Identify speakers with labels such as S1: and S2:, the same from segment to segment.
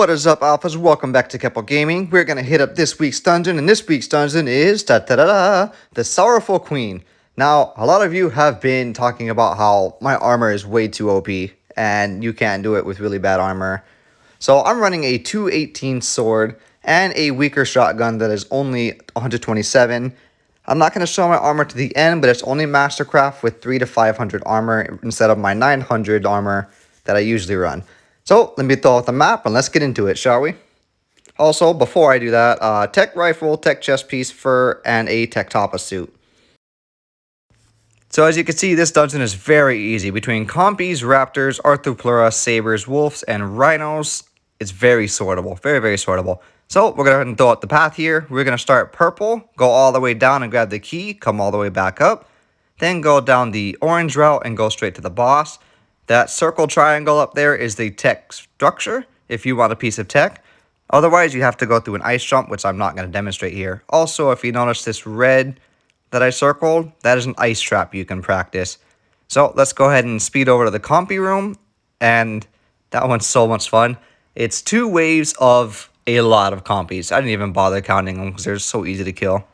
S1: What is up, Alphas? Welcome back to Keppel Gaming. We're going to hit up this week's dungeon, and this week's dungeon is the Sorrowful Queen. Now, a lot of you have been talking about how my armor is way too OP, and you can't do it with really bad armor. So I'm running a 218 sword and a weaker shotgun that is only 127. I'm not going to show my armor to the end, but it's only Mastercraft with 300 to 500 armor instead of my 900 armor that I usually run. So, let me throw out the map and let's get into it, shall we? Also, before I do that, tech rifle, tech chest piece, fur, and a tech toppa suit. So as you can see, this dungeon is very easy. Between compys, raptors, arthropleura, sabers, wolves, and rhinos, it's very sortable. Very, very sortable. So, we're going to throw out the path here. We're going to start purple, go all the way down and grab the key, come all the way back up. Then go down the orange route and go straight to the boss. That circle triangle up there is the tech structure, if you want a piece of tech. Otherwise, you have to go through an ice jump, which I'm not going to demonstrate here. Also, if you notice this red that I circled, that is an ice trap you can practice. So, let's go ahead and speed over to the compy room. And that one's so much fun. It's 2 waves of a lot of compys. I didn't even bother counting them because they're so easy to kill.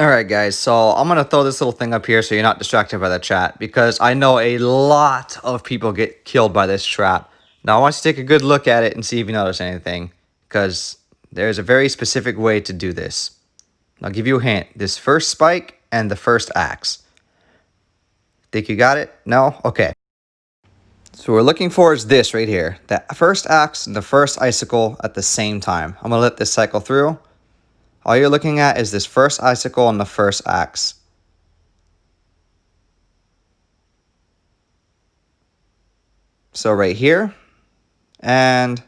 S1: Alright guys, so I'm going to throw this little thing up here so you're not distracted by the chat, because I know a lot of people get killed by this trap. Now I want you to take a good look at it and see if you notice anything, because there's a very specific way to do this. I'll give you a hint. This first spike and the first axe. Think you got it? No? Okay. So what we're looking for is this right here. The first axe and the first icicle at the same time. I'm going to let this cycle through. All you're looking at is this first icicle and the first axe. So right here, and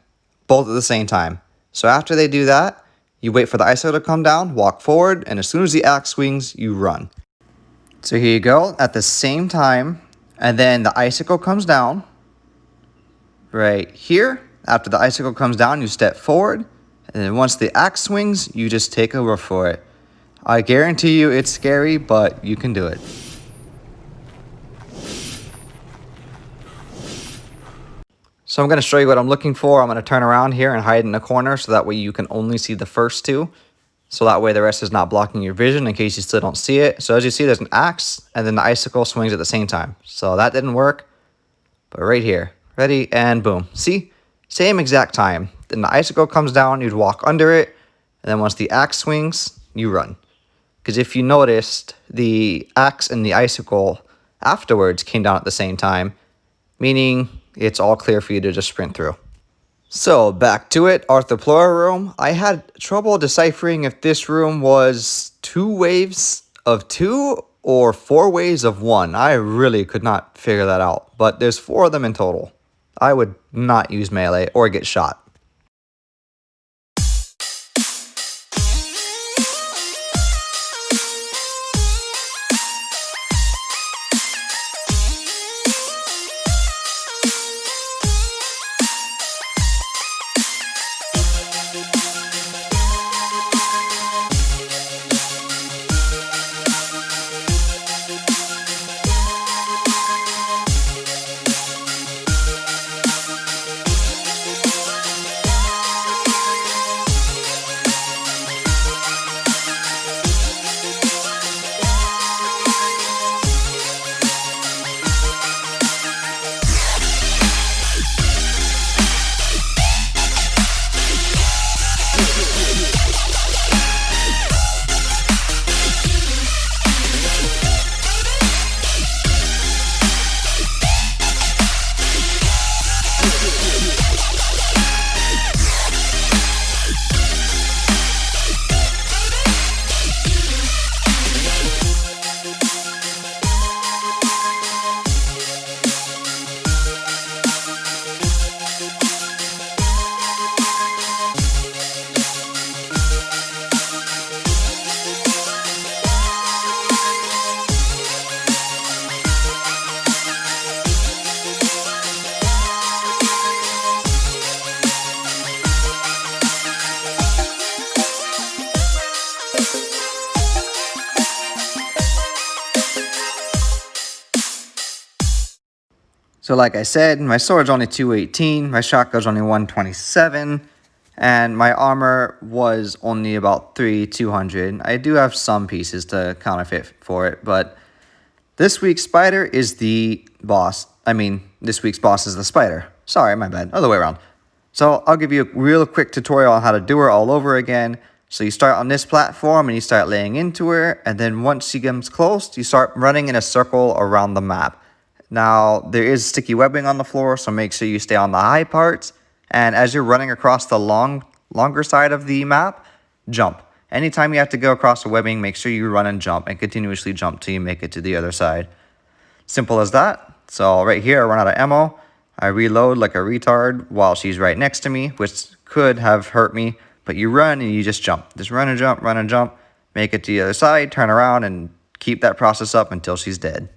S1: both at the same time. So after they do that, you wait for the icicle to come down, walk forward, and as soon as the axe swings, you run. So here you go, at the same time, and then the icicle comes down. Right here, after the icicle comes down, you step forward. And then once the axe swings, you just take a roof for it. I guarantee you it's scary, but you can do it. So I'm going to show you what I'm looking for. I'm going to turn around here and hide in a corner so that way you can only see the first two. So that way the rest is not blocking your vision in case you still don't see it. So as you see, there's an axe, and then the icicle swings at the same time. So that didn't work, but right here. Ready, and boom. See? Same exact time. Then the icicle comes down, you'd walk under it, and then once the axe swings, you run. Because if you noticed, the axe and the icicle afterwards came down at the same time, meaning it's all clear for you to just sprint through. So back to it, Arthropleura room. I had trouble deciphering if this room was 2 waves of 2 or 4 waves of 1. I really could not figure that out, but there's 4 of them in total. I would not use melee or get shot. So like I said, my sword's only 218, my shotgun's only 127, and my armor was only about 200. I do have some pieces to counterfeit for it, but this week's spider is the boss. This week's boss is the spider. Sorry, my bad. Other way around. So I'll give you a real quick tutorial on how to do her all over again. So you start on this platform and you start laying into her, and then once she comes close, you start running in a circle around the map. Now, there is sticky webbing on the floor, so make sure you stay on the high parts. And as you're running across the longer side of the map, jump. Anytime you have to go across the webbing, make sure you run and jump and continuously jump till you make it to the other side. Simple as that. So right here, I run out of ammo. I reload like a retard while she's right next to me, which could have hurt me. But you run and you just jump. Just run and jump, run and jump. Make it to the other side, turn around, and keep that process up until she's dead.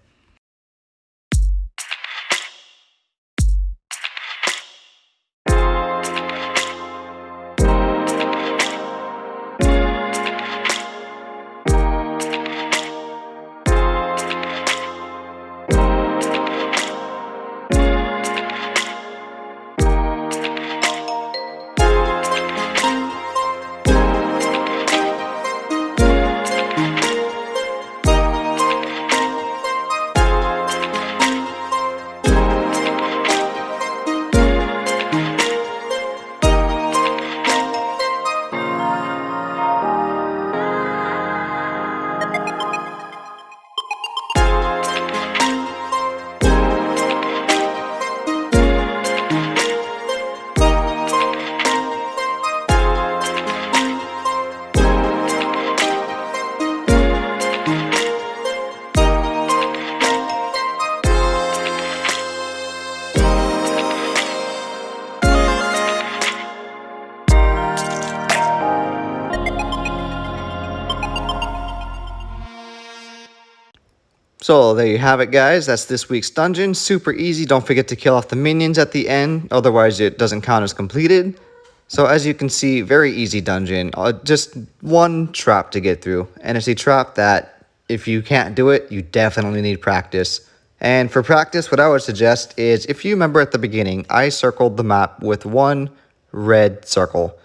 S1: So there you have it, guys. That's this week's dungeon. Super easy. Don't forget to kill off the minions at the end. Otherwise, it doesn't count as completed. So as you can see, very easy dungeon. Just one trap to get through. And it's a trap that if you can't do it, you definitely need practice. And for practice, what I would suggest is, if you remember at the beginning, I circled the map with one red circle.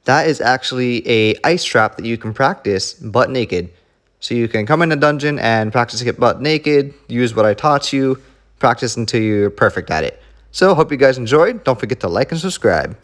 S1: That is actually a ice trap that you can practice butt naked. So you can come in a dungeon and practice to get butt naked, use what I taught you, practice until you're perfect at it. So hope you guys enjoyed. Don't forget to like and subscribe.